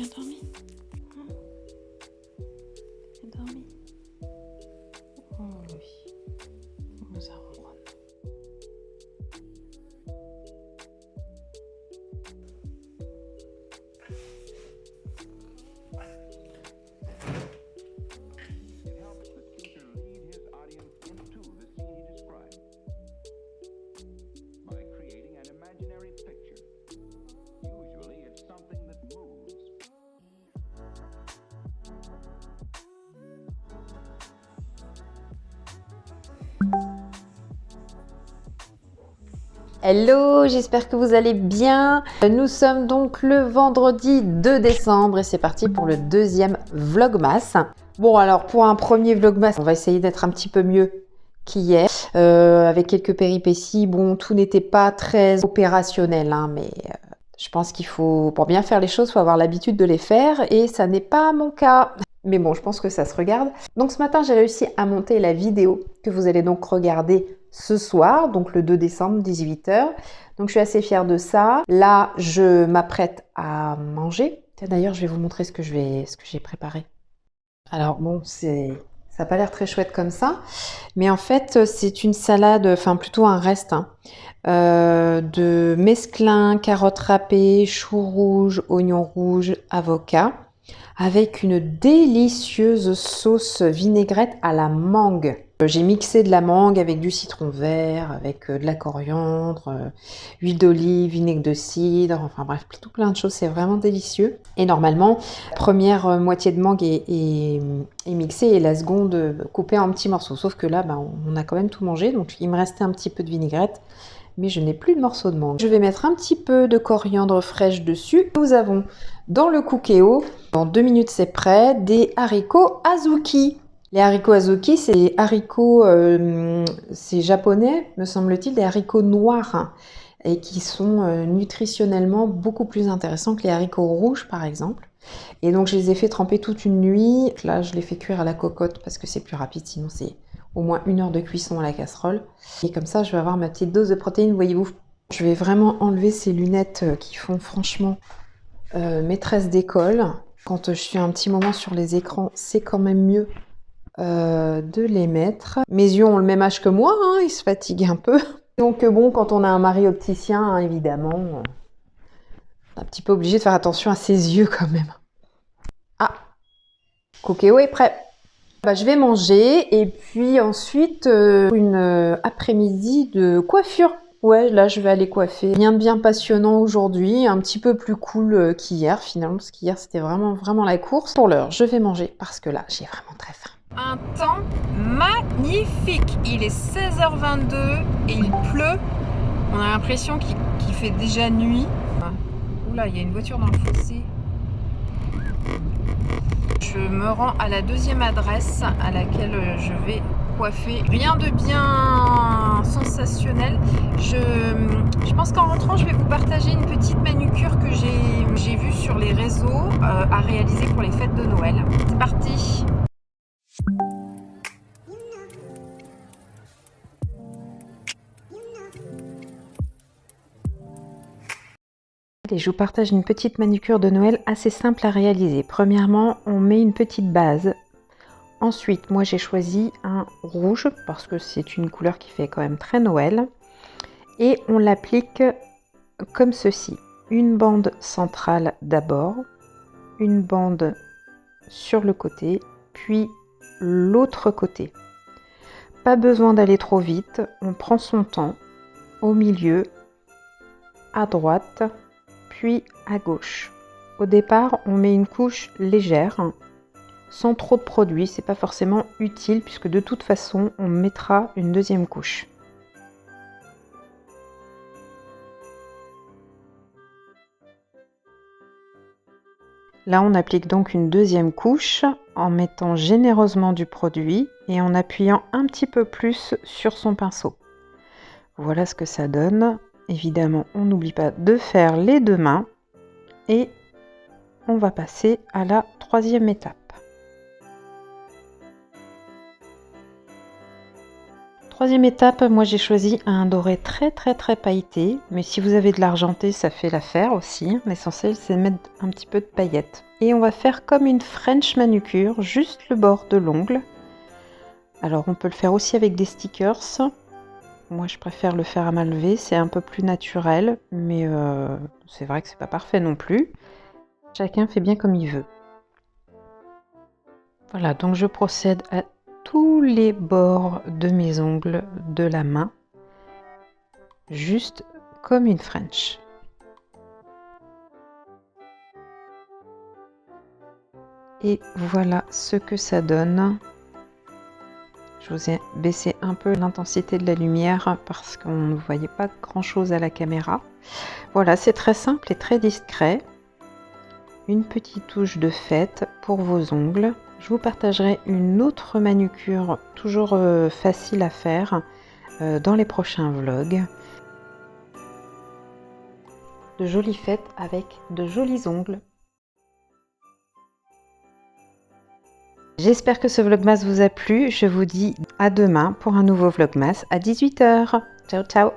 bien dormi? Bien dormi? Oh oui. On nous a reprendre. Hello, j'espère que vous allez bien. Nous sommes donc le vendredi 2 décembre et c'est parti pour le deuxième Vlogmas. Bon alors pour un premier Vlogmas, on va essayer d'être un petit peu mieux qu'hier. Avec quelques péripéties, bon tout n'était pas très opérationnel, hein, mais je pense qu'il faut, pour bien faire les choses, il faut avoir l'habitude de les faire et ça n'est pas mon cas. Mais bon, je pense que ça se regarde. Donc ce matin, j'ai réussi à monter la vidéo que vous allez donc regarder ce soir, donc le 2 décembre, 18 h. Donc je suis assez fière de ça. Là, je m'apprête à manger. D'ailleurs, je vais vous montrer ce que j'ai préparé. Alors bon, ça n'a pas l'air très chouette comme ça, mais en fait, c'est une salade, enfin plutôt un reste, hein, de mesclun, carottes râpées, choux rouges, oignons rouges, avocat, avec une délicieuse sauce vinaigrette à la mangue. J'ai mixé de la mangue avec du citron vert, avec de la coriandre, huile d'olive, vinaigre de cidre, enfin bref, tout plein de choses, c'est vraiment délicieux. Et normalement, la première moitié de mangue est mixée et la seconde coupée en petits morceaux. Sauf que là, on a quand même tout mangé, donc il me restait un petit peu de vinaigrette, mais je n'ai plus de morceaux de mangue. Je vais mettre un petit peu de coriandre fraîche dessus. Nous avons dans le Cookéo, dans 2 minutes c'est prêt, des haricots azuki. Les haricots azuki, c'est des haricots, c'est japonais, me semble-t-il, des haricots noirs, hein, et qui sont nutritionnellement beaucoup plus intéressants que les haricots rouges, par exemple. Et donc, je les ai fait tremper toute une nuit. Là, je les fais cuire à la cocotte parce que c'est plus rapide, sinon c'est au moins 1 heure de cuisson à la casserole. Et comme ça, je vais avoir ma petite dose de protéines, voyez-vous. Je vais vraiment enlever ces lunettes qui font franchement maîtresse d'école. Quand je suis un petit moment sur les écrans, c'est quand même mieux de les mettre. Mes yeux ont le même âge que moi, hein, ils se fatiguent un peu. Donc bon, quand on a un mari opticien, hein, évidemment, on est un petit peu obligé de faire attention à ses yeux quand même. Ah, Cookéo est prêt. Je vais manger et puis ensuite une après-midi de coiffure. Ouais, là je vais aller coiffer. Rien de bien passionnant aujourd'hui, un petit peu plus cool qu'hier finalement, parce qu'hier c'était vraiment la course. Pour l'heure, je vais manger parce que là j'ai vraiment très faim. Un temps magnifique. Il est 16h22 et il pleut. On a l'impression qu'il fait déjà nuit. Oula, il y a une voiture dans le fossé. Je me rends à la deuxième adresse à laquelle je vais coiffer. Rien de bien sensationnel. Je pense qu'en rentrant, je vais vous partager une petite manucure que j'ai vue sur les réseaux à réaliser pour les fêtes de Noël. C'est parti! Et je vous partage une petite manucure de Noël assez simple à réaliser. Premièrement, on met une petite base. Ensuite, moi j'ai choisi un rouge parce que c'est une couleur qui fait quand même très Noël. Et on l'applique comme ceci. Une bande centrale d'abord, une bande sur le côté, puis l'autre côté. Pas besoin d'aller trop vite, on prend son temps, au milieu, à droite, puis à gauche. Au départ, on met une couche légère, sans trop de produit, c'est pas forcément utile puisque de toute façon, on mettra une deuxième couche. Là, on applique donc une deuxième couche en mettant généreusement du produit et en appuyant un petit peu plus sur son pinceau. Voilà ce que ça donne. Évidemment, on n'oublie pas de faire les deux mains et on va passer à la troisième étape. Troisième étape, moi j'ai choisi un doré très pailleté, mais si vous avez de l'argenté, ça fait l'affaire aussi. L'essentiel c'est de mettre un petit peu de paillettes. Et on va faire comme une French manucure, juste le bord de l'ongle. Alors on peut le faire aussi avec des stickers. Moi je préfère le faire à main levée, c'est un peu plus naturel, mais c'est vrai que c'est pas parfait non plus. Chacun fait bien comme il veut. Voilà, donc je procède à tous les bords de mes ongles de la main, juste comme une French. Et voilà ce que ça donne. Je vous ai baissé un peu l'intensité de la lumière parce qu'on ne voyait pas grand chose à la caméra. Voilà, c'est très simple et très discret. Une petite touche de fête pour vos ongles. Je vous partagerai une autre manucure toujours facile à faire dans les prochains vlogs. De jolies fêtes avec de jolis ongles. J'espère que ce vlogmas vous a plu. Je vous dis à demain pour un nouveau vlogmas à 18 h. Ciao ciao.